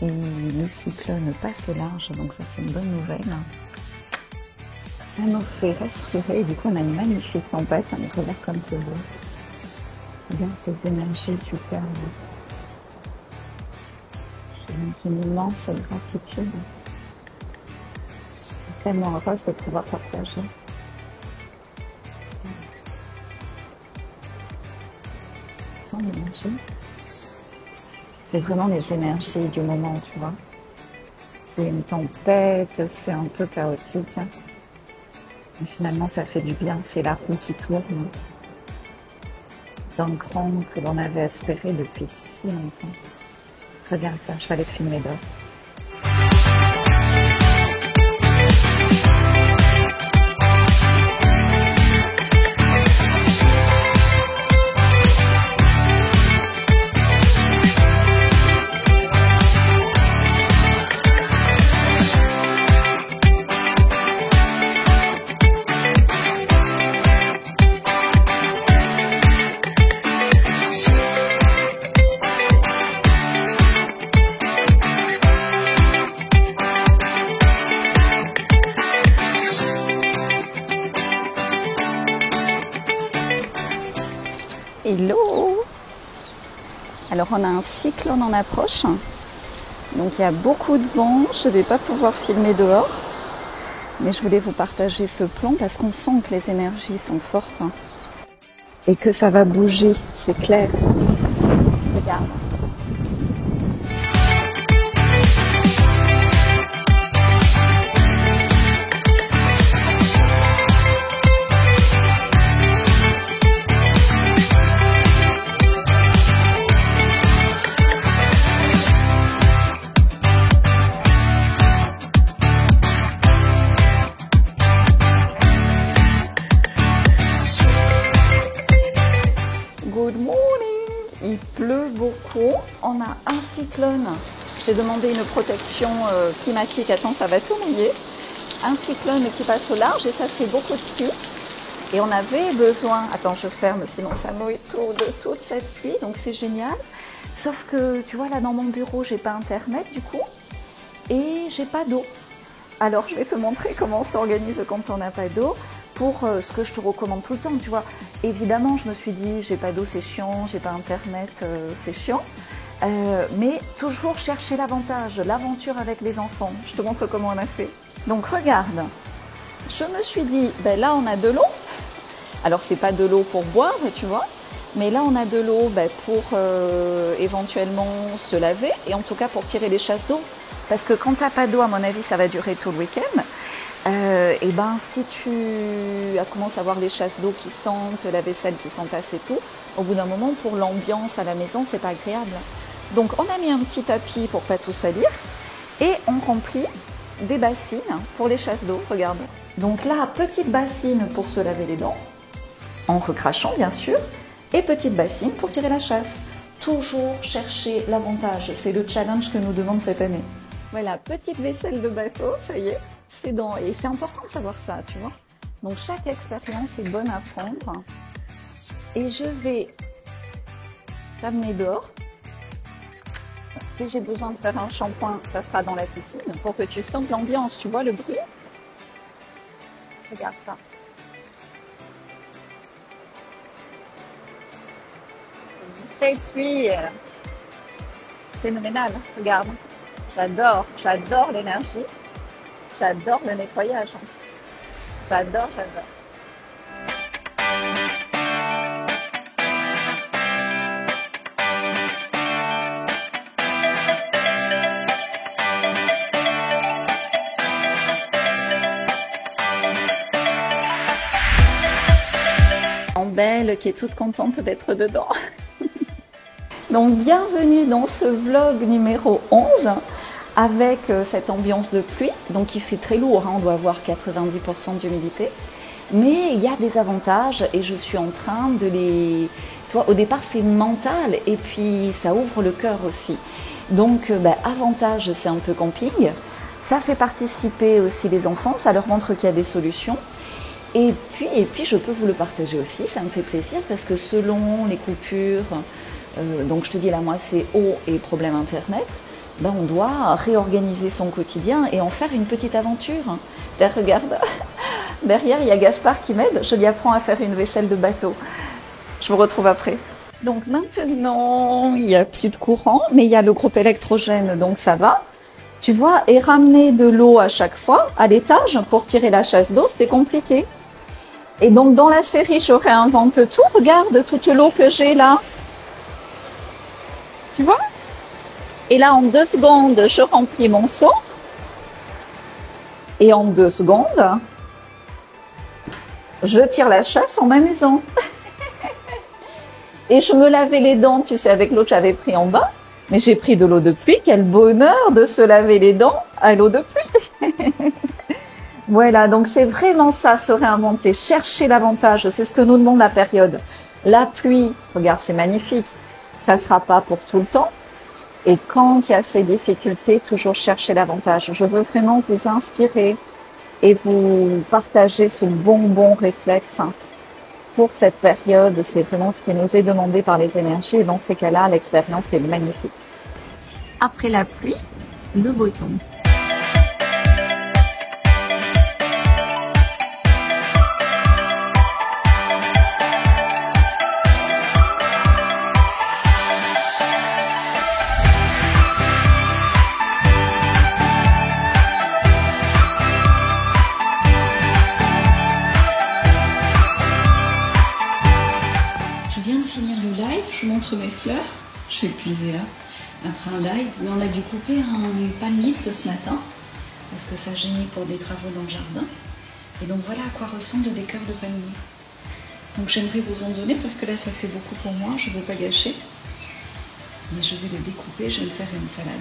et le cyclone passe au large, donc ça c'est une bonne nouvelle. Ça nous fait respirer et du coup on a une magnifique tempête, regarde comme c'est beau. Regarde ces énergies superbes. J'ai une immense gratitude. Je suis tellement heureuse de pouvoir partager. Sans l'énergie. C'est vraiment les énergies du moment, tu vois. C'est une tempête, c'est un peu chaotique. Mais finalement, ça fait du bien. C'est la roue qui tourne d'un cran que l'on avait espéré depuis si longtemps. Regarde ça, je vais aller te filmer dehors. Hello! Alors on a un cyclone en approche, donc il y a beaucoup de vent, je ne vais pas pouvoir filmer dehors, mais je voulais vous partager ce plan parce qu'on sent que les énergies sont fortes et que ça va bouger, c'est clair. Regarde. Good morning! Il pleut beaucoup. On a un cyclone. J'ai demandé une protection climatique. Attends, ça va tout mouiller. Un cyclone qui passe au large et ça fait beaucoup de pluie. Et on avait besoin... Attends, je ferme, sinon ça mouille tout de toute cette pluie. Donc c'est génial. Sauf que, tu vois, là dans mon bureau, j'ai pas internet du coup. Et j'ai pas d'eau. Alors, je vais te montrer comment on s'organise quand on n'a pas d'eau. Pour ce que je te recommande tout le temps, tu vois. Évidemment, je me suis dit, j'ai pas d'eau, c'est chiant, j'ai pas internet, c'est chiant. Mais toujours chercher l'avantage, l'aventure avec les enfants. Je te montre comment on a fait. Donc regarde, je me suis dit, ben là on a de l'eau. Alors c'est pas de l'eau pour boire, tu vois. Mais là on a de l'eau pour éventuellement se laver et en tout cas pour tirer les chasses d'eau. Parce que quand t'as pas d'eau, à mon avis, ça va durer tout le week-end. Et ben si tu commences à voir les chasses d'eau qui sentent, la vaisselle qui s'entasse et tout, au bout d'un moment pour l'ambiance à la maison c'est pas agréable. Donc on a mis un petit tapis pour pas tout salir et on remplit des bassines pour les chasses d'eau, regarde. Donc là petite bassine pour se laver les dents, en recrachant bien sûr, et petite bassine pour tirer la chasse. Toujours chercher l'avantage, c'est le challenge que nous demande cette année. Voilà, petite vaisselle de bateau, ça y est. C'est dans... Et c'est important de savoir ça, tu vois. Donc chaque expérience est bonne à prendre. Et je vais t'amener dehors. Si j'ai besoin de faire un shampoing, ça sera dans la piscine pour que tu sentes l'ambiance, tu vois le bruit. Regarde ça. C'est une pluie phénoménale, regarde. J'adore l'énergie. J'adore le nettoyage. J'adore. Belle qui est toute contente d'être dedans. Donc bienvenue dans ce vlog numéro 11. Avec cette ambiance de pluie, donc il fait très lourd, hein, on doit avoir 90% d'humidité, mais il y a des avantages et je suis en train de les... Tu vois, au départ c'est mental et puis ça ouvre le cœur aussi. Donc avantage, c'est un peu camping, ça fait participer aussi les enfants, ça leur montre qu'il y a des solutions. Et puis je peux vous le partager aussi, ça me fait plaisir parce que selon les coupures, donc je te dis là moi c'est eau et problème internet. ben, on doit réorganiser son quotidien et en faire une petite aventure. Regarde, derrière il y a Gaspard qui m'aide, je lui apprends à faire une vaisselle de bateau. Je vous retrouve après. Donc maintenant, il n'y a plus de courant, mais il y a le groupe électrogène, donc ça va. Tu vois, et ramener de l'eau à chaque fois à l'étage pour tirer la chasse d'eau, c'était compliqué. Et donc dans la série, je réinvente tout. Regarde toute l'eau que j'ai là. Tu vois? Et là, en 2 secondes, je remplis mon seau. Et en 2 secondes, je tire la chasse en m'amusant. Et je me lavais les dents, tu sais, avec l'eau que j'avais pris en bas. Mais j'ai pris de l'eau de pluie. Quel bonheur de se laver les dents à l'eau de pluie. Voilà, donc c'est vraiment ça, se réinventer, chercher l'avantage. C'est ce que nous demande la période. La pluie, regarde, c'est magnifique. Ça ne sera pas pour tout le temps. Et quand il y a ces difficultés, toujours chercher l'avantage. Je veux vraiment vous inspirer et vous partager ce bon réflexe pour cette période. C'est vraiment ce qui nous est demandé par les énergies. Et dans ces cas-là, l'expérience est magnifique. Après la pluie, le beau temps. Je vous montre mes fleurs, je suis épuisée là, après un live, mais on a dû couper un palmiste ce matin, parce que ça gênait pour des travaux dans le jardin. Et donc voilà à quoi ressemblent des cœurs de palmier. Donc j'aimerais vous en donner, parce que là ça fait beaucoup pour moi, je ne veux pas gâcher. Mais je vais le découper, je vais me faire une salade.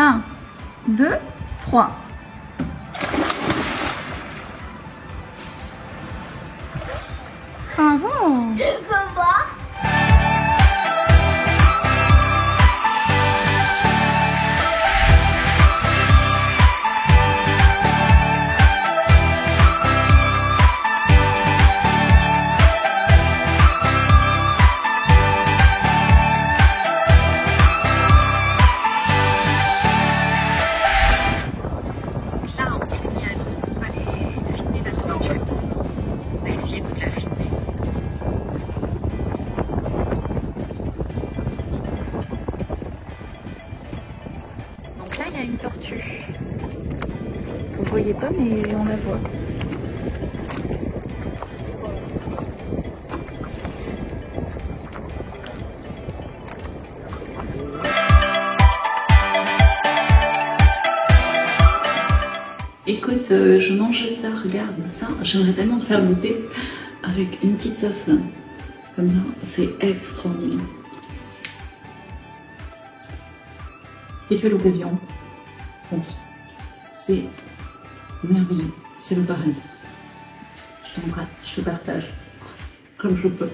Un, 2, 3. Bravo. Je peux voir. Il y a une tortue. Vous ne voyez pas, mais on la voit. Écoute, je mange ça, regarde ça. J'aimerais tellement te faire goûter. avec une petite sauce comme ça, c'est extraordinaire. Si tu as l'occasion, fonce. C'est merveilleux, c'est le paradis. Je t'embrasse, je te partage comme je peux.